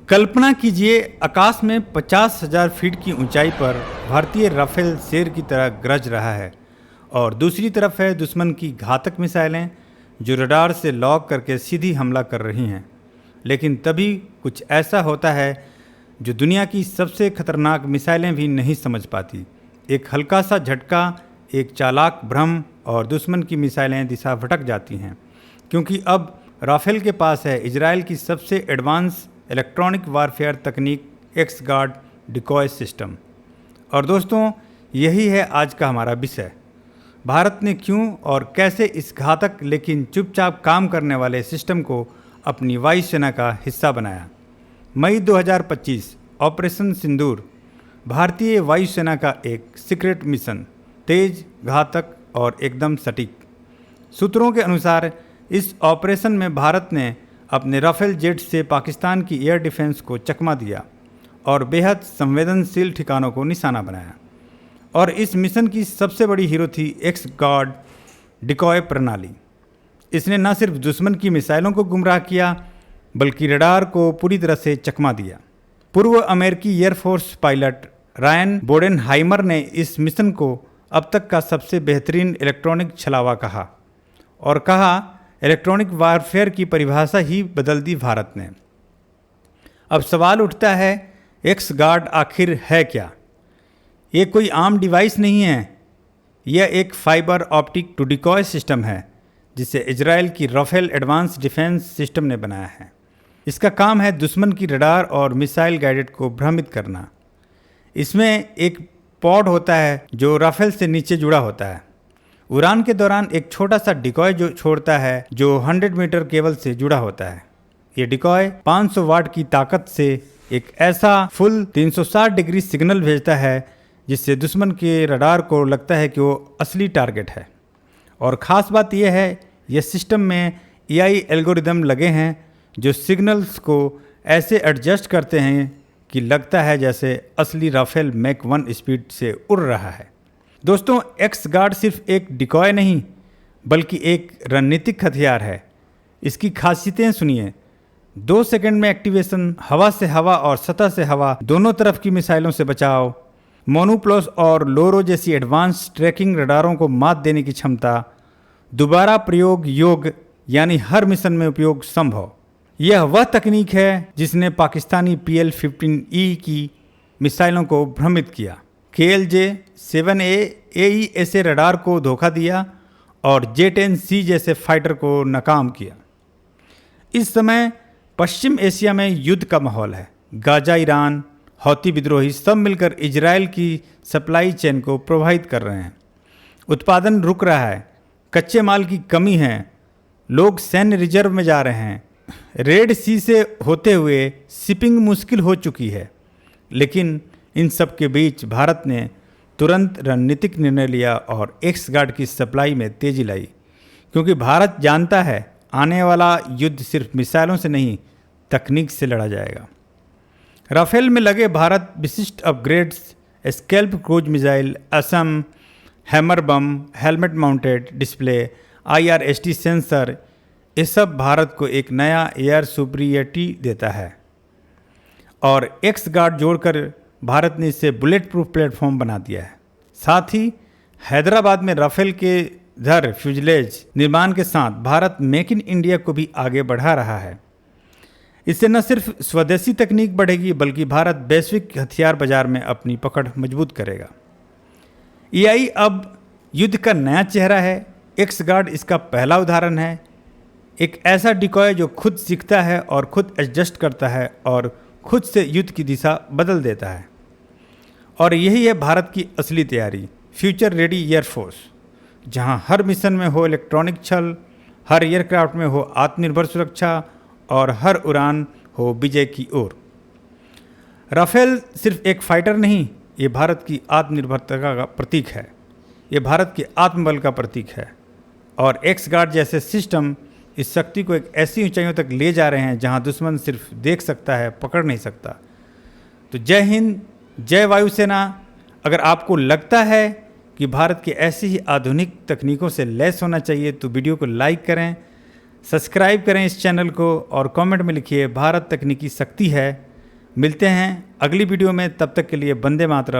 कल्पना कीजिए, आकाश में 50,000 फीट की ऊंचाई पर भारतीय राफेल शेर की तरह गरज रहा है और दूसरी तरफ है दुश्मन की घातक मिसाइलें जो रडार से लॉक करके सीधी हमला कर रही हैं। लेकिन तभी कुछ ऐसा होता है जो दुनिया की सबसे खतरनाक मिसाइलें भी नहीं समझ पाती। एक हल्का सा झटका, एक चालाक भ्रम और दुश्मन की मिसाइलें दिशा भटक जाती हैं, क्योंकि अब राफेल के पास है इजराइल की सबसे एडवांस इलेक्ट्रॉनिक वारफेयर तकनीक एक्स गार्ड डिकॉय सिस्टम। और दोस्तों, यही है आज का हमारा विषय। भारत ने क्यों और कैसे इस घातक लेकिन चुपचाप काम करने वाले सिस्टम को अपनी वायुसेना का हिस्सा बनाया। मई 2025 ऑपरेशन सिंदूर भारतीय वायुसेना का एक सीक्रेट मिशन, तेज, घातक और एकदम सटीक। सूत्रों के अनुसार इस ऑपरेशन में भारत ने अपने राफेल जेट से पाकिस्तान की एयर डिफेंस को चकमा दिया और बेहद संवेदनशील ठिकानों को निशाना बनाया। और इस मिशन की सबसे बड़ी हीरो थी एक्स गार्ड डिकॉय प्रणाली। इसने न सिर्फ दुश्मन की मिसाइलों को गुमराह किया, बल्कि रडार को पूरी तरह से चकमा दिया। पूर्व अमेरिकी एयरफोर्स पायलट रायन बोडेनहाइमर ने इस मिशन को अब तक का सबसे बेहतरीन इलेक्ट्रॉनिक छलावा कहा और कहा, इलेक्ट्रॉनिक वारफेयर की परिभाषा ही बदल दी भारत ने। अब सवाल उठता है, एक्स गार्ड आखिर है क्या? ये कोई आम डिवाइस नहीं है। यह एक fibre optic to decoy system है जिसे इजराइल की राफेल एडवांस डिफेंस सिस्टम ने बनाया है। इसका काम है दुश्मन की रडार और मिसाइल गाइडेड को भ्रमित करना। इसमें एक पॉड होता है जो राफेल से नीचे जुड़ा होता है। उड़ान के दौरान एक छोटा सा डिकॉय जो छोड़ता है जो 100 मीटर केबल से जुड़ा होता है। ये डिकॉय 500 वाट की ताकत से एक ऐसा फुल 360 डिग्री सिग्नल भेजता है जिससे दुश्मन के रडार को लगता है कि वो असली टारगेट है। और ख़ास बात यह है, यह सिस्टम में AI एल्गोरिदम लगे हैं जो सिग्नल्स को ऐसे एडजस्ट करते हैं कि लगता है जैसे असली राफेल मैक 1 स्पीड से उड़ रहा है। दोस्तों, एक्स गार्ड सिर्फ एक डिकॉय नहीं बल्कि एक रणनीतिक हथियार है। इसकी खासियतें सुनिए। 2 सेकंड में एक्टिवेशन, हवा से हवा और सतह से हवा दोनों तरफ की मिसाइलों से बचाव, मोनोप्लस और लोरो जैसी एडवांस ट्रैकिंग रडारों को मात देने की क्षमता, दोबारा प्रयोग योग्य यानी हर मिशन में उपयोग संभव। यह वह तकनीक है जिसने पाकिस्तानी PL-15E की मिसाइलों को भ्रमित किया, KLJ-7A AESA रडार को धोखा दिया और J-10C जैसे फाइटर को नाकाम किया। इस समय पश्चिम एशिया में युद्ध का माहौल है। गाजा, ईरान, हौती विद्रोही सब मिलकर इजराइल की सप्लाई चेन को प्रभावित कर रहे हैं। उत्पादन रुक रहा है, कच्चे माल की कमी है, लोग सैन्य रिजर्व में जा रहे हैं, रेड सी से होते हुए शिपिंग मुश्किल हो चुकी है। लेकिन इन सब के बीच भारत ने तुरंत रणनीतिक निर्णय लिया और एक्स गार्ड की सप्लाई में तेजी लाई, क्योंकि भारत जानता है आने वाला युद्ध सिर्फ मिसाइलों से नहीं, तकनीक से लड़ा जाएगा। राफेल में लगे भारत विशिष्ट upgrades, scalp cruise missile, AASM hammer bomb, helmet mounted display, IRST sensor, ये सब भारत को एक नया एयर सुपीरियरिटी देता है। और एक्स गार्ड जोड़कर भारत ने इसे बुलेट प्रूफ प्लेटफॉर्म बना दिया है। साथ ही हैदराबाद में राफेल के धर फ्यूजलेज निर्माण के साथ भारत मेक इन इंडिया को भी आगे बढ़ा रहा है। इससे न सिर्फ स्वदेशी तकनीक बढ़ेगी बल्कि भारत वैश्विक हथियार बाजार में अपनी पकड़ मजबूत करेगा। AI अब युद्ध का नया चेहरा है। एक्स गार्ड इसका पहला उदाहरण है। एक ऐसा डिकॉय जो खुद सीखता है और खुद एडजस्ट करता है और खुद से युद्ध की दिशा बदल देता है। और यही है भारत की असली तैयारी, फ्यूचर रेडी एयरफोर्स, जहां हर मिशन में हो इलेक्ट्रॉनिक छल, हर एयरक्राफ्ट में हो आत्मनिर्भर सुरक्षा और हर उड़ान हो विजय की ओर। राफेल सिर्फ एक फाइटर नहीं, ये भारत की आत्मनिर्भरता का प्रतीक है, ये भारत के आत्मबल का प्रतीक है। और एक्स गार्ड जैसे सिस्टम इस शक्ति को एक ऐसी ऊंचाइयों तक ले जा रहे हैं जहां दुश्मन सिर्फ देख सकता है, पकड़ नहीं सकता। तो जय हिंद, जय वायुसेना। अगर आपको लगता है कि भारत की ऐसी ही आधुनिक तकनीकों से लैस होना चाहिए तो वीडियो को लाइक करें, सब्सक्राइब करें इस चैनल को और कमेंट में लिखिए भारत तकनीकी शक्ति है। मिलते हैं अगली वीडियो में, तब तक के लिए वंदे मातरम।